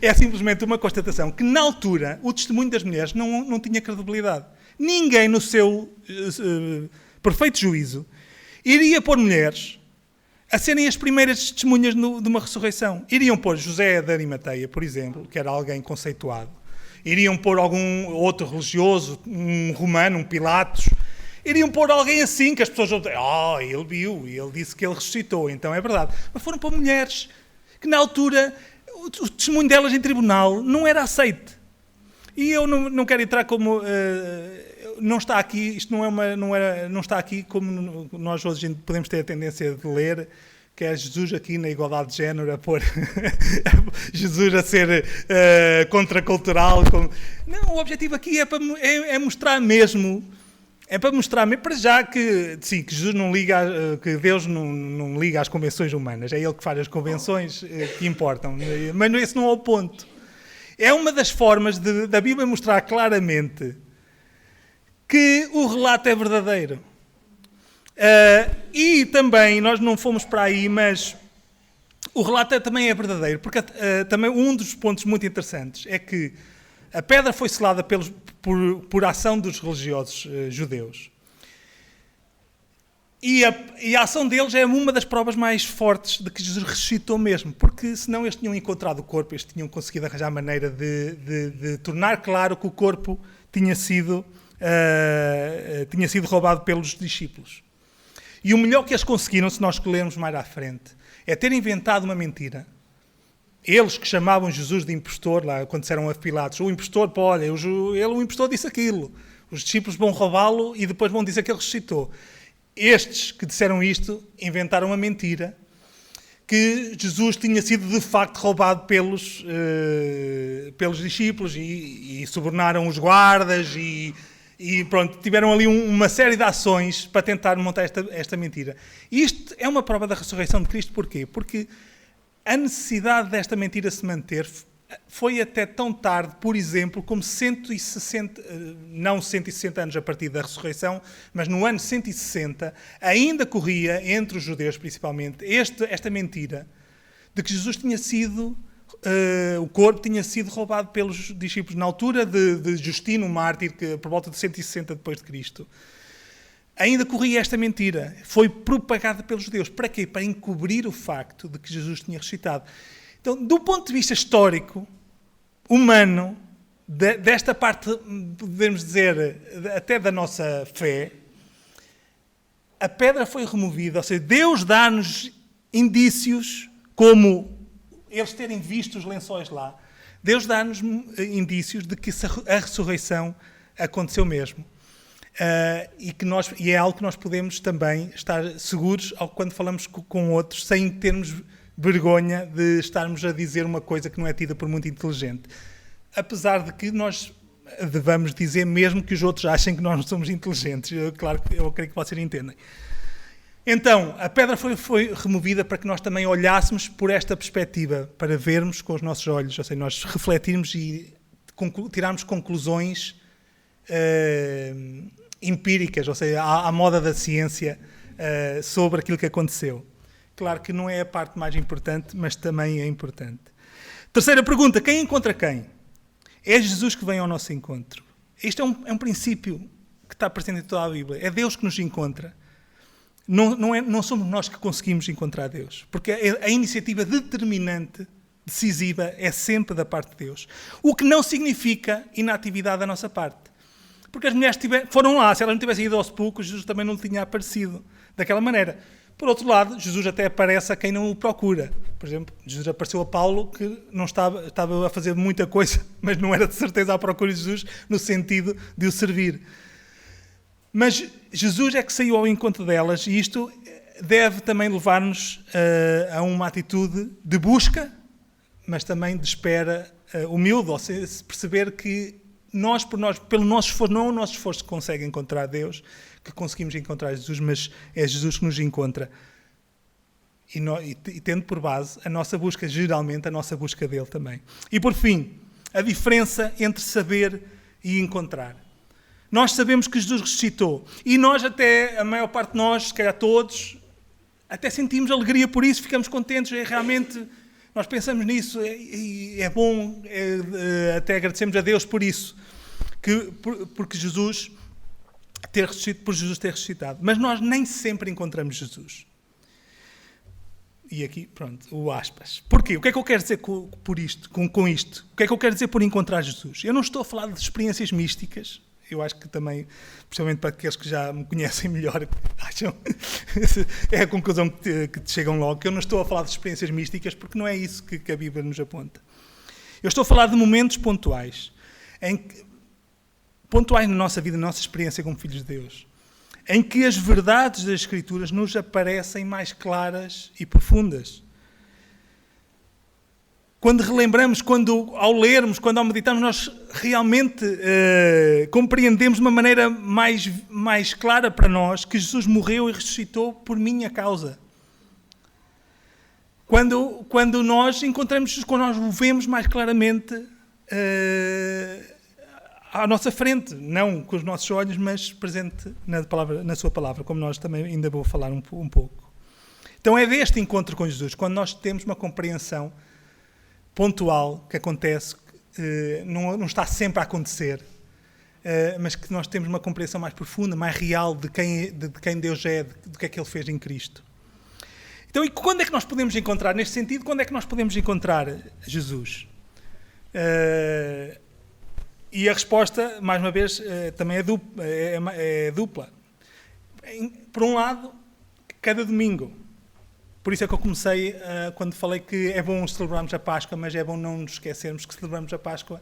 é simplesmente uma constatação que, na altura, o testemunho das mulheres não tinha credibilidade. Ninguém, no seu perfeito juízo, iria pôr mulheres a serem as primeiras testemunhas de uma ressurreição. Iriam pôr José de Arimateia, por exemplo, que era alguém conceituado. Iriam pôr algum outro religioso, um romano, um Pilatos. Iriam pôr alguém assim, que as pessoas vão dizer, ele viu, ele disse que ele ressuscitou, então é verdade. Mas foram para mulheres que, na altura, o testemunho delas em tribunal não era aceite. E eu não quero entrar como... não está aqui, isto não está aqui como nós hoje podemos ter a tendência de ler, que é Jesus aqui na igualdade de género, a pôr Jesus a ser contracultural. Não, o objetivo aqui é mostrar mesmo... É para mostrar, para já, que Jesus não liga, que Deus não liga às convenções humanas. É Ele que faz as convenções que importam. Mas esse não é o ponto. É uma das formas da Bíblia mostrar claramente que o relato é verdadeiro. E também, nós não fomos para aí, mas o relato também é verdadeiro. Porque também um dos pontos muito interessantes é que a pedra foi selada por ação dos religiosos judeus. E a ação deles é uma das provas mais fortes de que Jesus ressuscitou mesmo. Porque senão eles tinham encontrado o corpo, eles tinham conseguido arranjar a maneira de tornar claro que o corpo tinha sido roubado pelos discípulos. E o melhor que eles conseguiram, se nós lermos mais à frente, é ter inventado uma mentira eles que chamavam Jesus de impostor, lá quando disseram a Pilatos, o impostor, pô, olha, o impostor disse aquilo. Os discípulos vão roubá-lo e depois vão dizer que ele ressuscitou. Estes que disseram isto inventaram uma mentira, que Jesus tinha sido de facto roubado pelos discípulos e subornaram os guardas e pronto, tiveram ali uma série de ações para tentar montar esta mentira. Isto é uma prova da ressurreição de Cristo, porquê? Porque a necessidade desta mentira se manter foi até tão tarde, por exemplo, como 160, não 160 anos a partir da ressurreição, mas no ano 160, ainda corria, entre os judeus principalmente, esta mentira de que Jesus tinha sido, o corpo tinha sido roubado pelos discípulos. Na altura de Justino, o mártir, que por volta de 160 depois de Cristo, ainda corria esta mentira. Foi propagada pelos judeus. Para quê? Para encobrir o facto de que Jesus tinha ressuscitado. Então, do ponto de vista histórico, humano, desta parte, podemos dizer, até da nossa fé, a pedra foi removida. Ou seja, Deus dá-nos indícios, como eles terem visto os lençóis lá. Deus dá-nos indícios de que a ressurreição aconteceu mesmo. E é algo que nós podemos também estar seguros quando falamos com outros, sem termos vergonha de estarmos a dizer uma coisa que não é tida por muito inteligente. Apesar de que nós devamos dizer mesmo que os outros achem que nós não somos inteligentes. Claro que eu creio que vocês entendem. Então, a pedra foi removida para que nós também olhássemos por esta perspectiva, para vermos com os nossos olhos, ou seja, nós refletirmos e tirarmos conclusões empíricas, ou seja, à moda da ciência, sobre aquilo que aconteceu. Claro que não é a parte mais importante, mas também é importante. Terceira pergunta, quem encontra quem? É Jesus que vem ao nosso encontro. Isto é um princípio que está presente em toda a Bíblia. É Deus que nos encontra. Não somos nós que conseguimos encontrar Deus. Porque a iniciativa determinante, decisiva, é sempre da parte de Deus. O que não significa inatividade da nossa parte. Porque as mulheres foram lá. Se elas não tivessem ido aos sepulcros, Jesus também não tinha aparecido daquela maneira. Por outro lado, Jesus até aparece a quem não o procura. Por exemplo, Jesus apareceu a Paulo, que não estava a fazer muita coisa, mas não era de certeza à procura de Jesus, no sentido de o servir. Mas Jesus é que saiu ao encontro delas, e isto deve também levar-nos a uma atitude de busca, mas também de espera humilde, ou seja, perceber que pelo nosso esforço, não é o nosso esforço que consegue encontrar Deus, que conseguimos encontrar Jesus, mas é Jesus que nos encontra. E tendo por base a nossa busca, geralmente a nossa busca dele também. E por fim, a diferença entre saber e encontrar. Nós sabemos que Jesus ressuscitou. E nós até, a maior parte de nós, se calhar todos, até sentimos alegria por isso, ficamos contentes, realmente nós pensamos nisso, e é bom, até agradecemos a Deus por isso, porque Jesus ter ressuscitado. Mas nós nem sempre encontramos Jesus. E aqui, pronto, o aspas. Porquê? O que é que eu quero dizer com isto? O que é que eu quero dizer por encontrar Jesus? Eu não estou a falar de experiências místicas. Eu acho que também, principalmente para aqueles que já me conhecem melhor, acham, é a conclusão que te chegam logo, que eu não estou a falar de experiências místicas, porque não é isso que a Bíblia nos aponta. Eu estou a falar de momentos pontuais, pontuais na nossa vida, na nossa experiência como filhos de Deus, em que as verdades das Escrituras nos aparecem mais claras e profundas. Quando relembramos, ao lermos, quando ao meditarmos, nós realmente compreendemos de uma maneira mais clara para nós que Jesus morreu e ressuscitou por minha causa. Quando nós encontramos Jesus, quando nós o vemos mais claramente à nossa frente, não com os nossos olhos, mas presente na sua palavra, como nós também ainda vou falar um pouco. Então é deste encontro com Jesus, quando nós temos uma compreensão pontual que acontece, não está sempre a acontecer, mas que nós temos uma compreensão mais profunda, mais real de quem Deus é, do que é que Ele fez em Cristo. Então, e quando é que nós podemos encontrar, neste sentido, quando é que nós podemos encontrar Jesus? E a resposta, mais uma vez, também é dupla. Por um lado, cada domingo. Por isso é que eu comecei quando falei que é bom celebrarmos a Páscoa, mas é bom não nos esquecermos que celebramos a Páscoa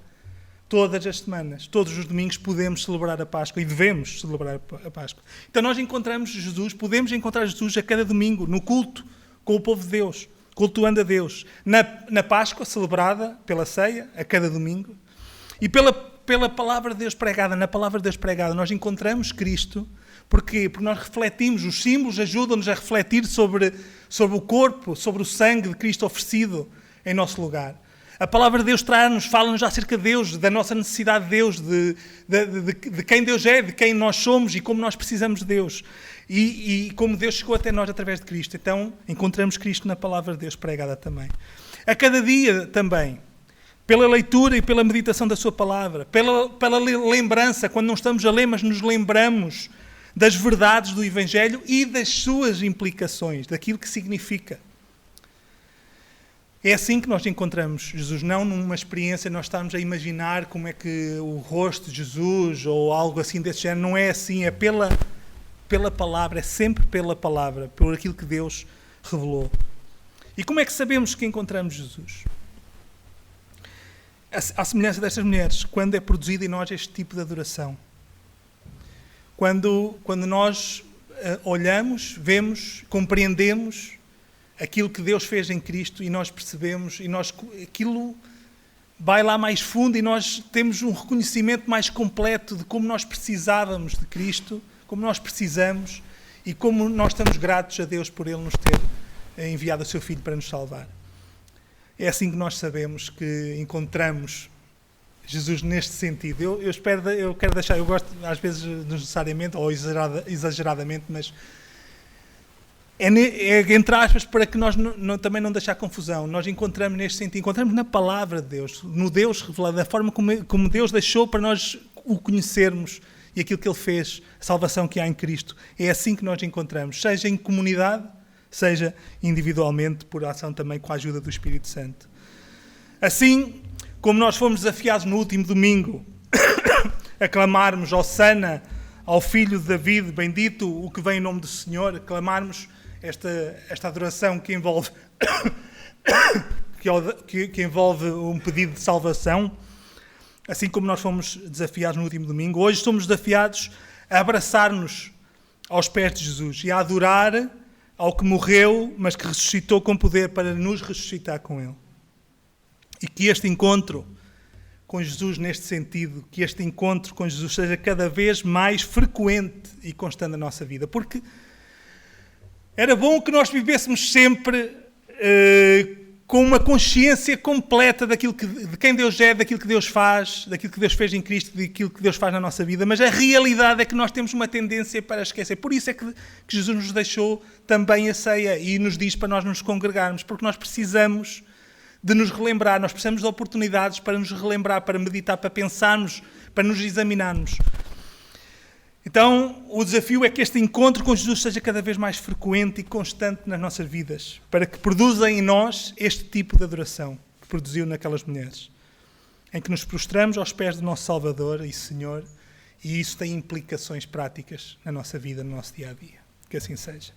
todas as semanas. Todos os domingos podemos celebrar a Páscoa e devemos celebrar a Páscoa. Então nós encontramos Jesus, podemos encontrar Jesus a cada domingo, no culto, com o povo de Deus, cultuando a Deus. Na Páscoa, celebrada pela ceia, a cada domingo. E pela palavra de Deus pregada, na palavra de Deus pregada, nós encontramos Cristo. Porquê? Porque nós refletimos, os símbolos ajudam-nos a refletir sobre o corpo, sobre o sangue de Cristo oferecido em nosso lugar. A palavra de Deus traz-nos, fala-nos acerca de Deus, da nossa necessidade de Deus, de quem Deus é, de quem nós somos e como nós precisamos de Deus. E como Deus chegou até nós através de Cristo. Então, encontramos Cristo na palavra de Deus pregada também. A cada dia também, pela leitura e pela meditação da sua palavra, pela lembrança, quando não estamos a ler, mas nos lembramos das verdades do Evangelho e das suas implicações, daquilo que significa. É assim que nós encontramos Jesus, não numa experiência, nós estamos a imaginar como é que o rosto de Jesus ou algo assim desse género, não é assim, é pela palavra, é sempre pela palavra, por aquilo que Deus revelou. E como é que sabemos que encontramos Jesus? À semelhança destas mulheres, quando é produzido em nós este tipo de adoração. Quando nós olhamos, vemos, compreendemos aquilo que Deus fez em Cristo e nós percebemos, e aquilo vai lá mais fundo e nós temos um reconhecimento mais completo de como nós precisávamos de Cristo, como nós precisamos e como nós estamos gratos a Deus por Ele nos ter enviado o seu Filho para nos salvar. É assim que nós sabemos que encontramos Jesus neste sentido. Eu quero deixar, eu gosto às vezes necessariamente ou exageradamente, mas é entre aspas para que nós também não deixar confusão. Nós encontramos neste sentido, encontramos na palavra de Deus, no Deus revelado, da forma como Deus deixou para nós o conhecermos e aquilo que Ele fez, a salvação que há em Cristo. É assim que nós encontramos, seja em comunidade, seja individualmente, por ação também com a ajuda do Espírito Santo. Assim como nós fomos desafiados no último domingo a clamarmos Hosanna ao Filho de David, bendito o que vem em nome do Senhor, clamarmos esta adoração que envolve que envolve um pedido de salvação, assim como nós fomos desafiados no último domingo, hoje somos desafiados a abraçar-nos aos pés de Jesus e a adorar ao que morreu, mas que ressuscitou com poder para nos ressuscitar com Ele. E que este encontro com Jesus neste sentido, que este encontro com Jesus seja cada vez mais frequente e constante na nossa vida. Porque era bom que nós vivêssemos sempre com uma consciência completa de quem Deus é, daquilo que Deus faz, daquilo que Deus fez em Cristo, daquilo que Deus faz na nossa vida. Mas a realidade é que nós temos uma tendência para esquecer. Por isso é que Jesus nos deixou também a ceia e nos diz para nós nos congregarmos, porque nós precisamos de nos relembrar, nós precisamos de oportunidades para nos relembrar, para meditar, para pensarmos, para nos examinarmos. Então, o desafio é que este encontro com Jesus seja cada vez mais frequente e constante nas nossas vidas, para que produza em nós este tipo de adoração que produziu naquelas mulheres, em que nos prostramos aos pés do nosso Salvador e Senhor, e isso tem implicações práticas na nossa vida, no nosso dia-a-dia. Que assim seja.